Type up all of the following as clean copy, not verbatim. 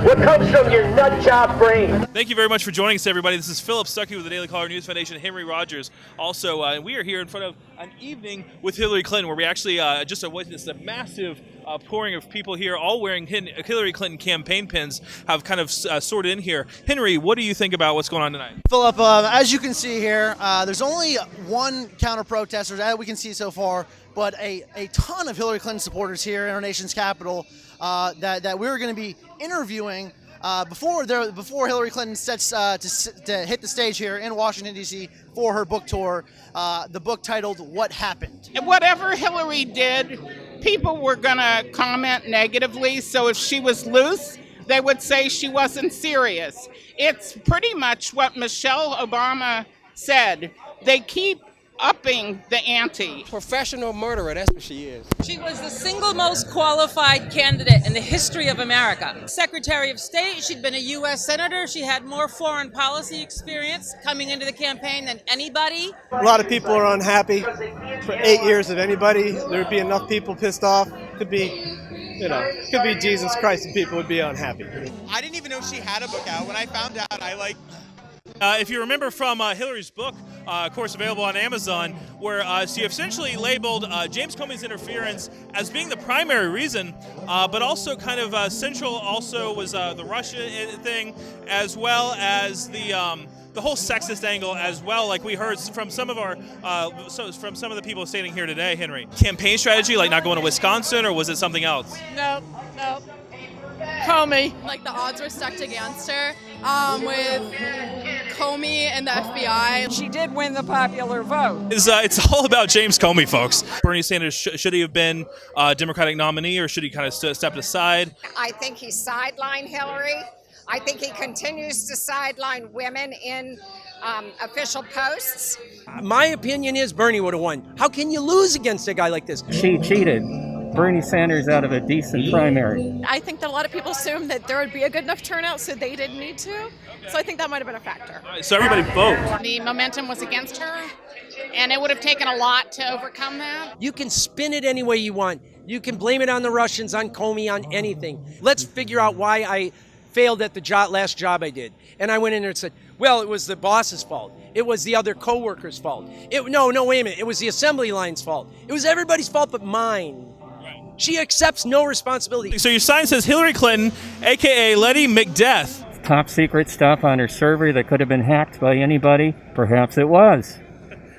what comes from your nut job brain. Thank you very much for joining us, everybody. This is Philip Stuckey with the Daily Caller News Foundation, Henry Rogers. Also, we are here in front of an evening with Hillary Clinton, where we actually just witnessed a massive pouring of people here, all wearing Hillary Clinton campaign pins, have kind of sorted in here. Henry, what do you think about what's going on tonight? Philip, as you can see here, there's only one counter-protester that we can see so far, but a ton of Hillary Clinton supporters here in our nation's capital that we're going to be interviewing before Hillary Clinton sets to hit the stage here in Washington, D.C. for her book tour, the book titled What Happened. Whatever Hillary did, people were going to comment negatively, so if she was loose, they would say she wasn't serious. It's pretty much what Michelle Obama said. They keep upping the ante. Professional murderer, that's what she is. She was the single most qualified candidate in the history of America. Secretary of State, she'd been a U.S. Senator, she had more foreign policy experience coming into the campaign than anybody. A lot of people are unhappy. For 8 years of anybody, there would be enough people pissed off. Could be Jesus Christ and people would be unhappy. I didn't even know she had a book out. When I found out, If you remember from Hillary's book, of course available on Amazon, where she essentially labeled James Comey's interference as being the primary reason, but also kind of central also was the Russia thing, as well as the whole sexist angle as well, like we heard from some of from some of the people standing here today. Henry, campaign strategy, like not going to Wisconsin, or was it something else? No. Comey. Like the odds were stacked against her with Comey and the FBI. She did win the popular vote. It's all about James Comey, folks. Bernie Sanders, should he have been a Democratic nominee, or should he kind of stepped aside? I think he sidelined Hillary. I think he continues to sideline women in official posts. My opinion is Bernie would have won. How can you lose against a guy like this? She cheated Bernie Sanders out of a decent primary. I think that a lot of people assumed that there would be a good enough turnout, so they didn't need to. So I think that might have been a factor. So everybody vote. The momentum was against her, and it would have taken a lot to overcome that. You can spin it any way you want. You can blame it on the Russians, on Comey, on anything. Let's figure out why I failed at the last job I did. And I went in there and said, well, it was the boss's fault. It was the other co-workers' fault. No, wait a minute. It was the assembly line's fault. It was everybody's fault but mine. She accepts no responsibility. So your sign says Hillary Clinton, a.k.a. Letty McDeath. Top secret stuff on her server that could have been hacked by anybody. Perhaps it was.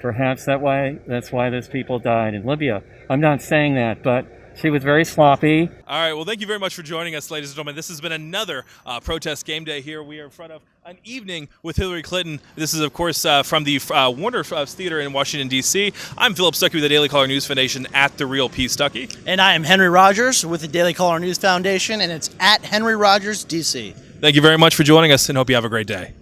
Perhaps that's why those people died in Libya. I'm not saying that, but she was very sloppy. All right, well, thank you very much for joining us, ladies and gentlemen. This has been another protest game day here. We are in front of an evening with Hillary Clinton. This is, of course, from the Warner Theater in Washington, D.C. I'm Philip Stuckey with the Daily Caller News Foundation at The Real P. Stuckey. And I am Henry Rogers with the Daily Caller News Foundation, and it's at Henry Rogers, D.C. Thank you very much for joining us, and hope you have a great day.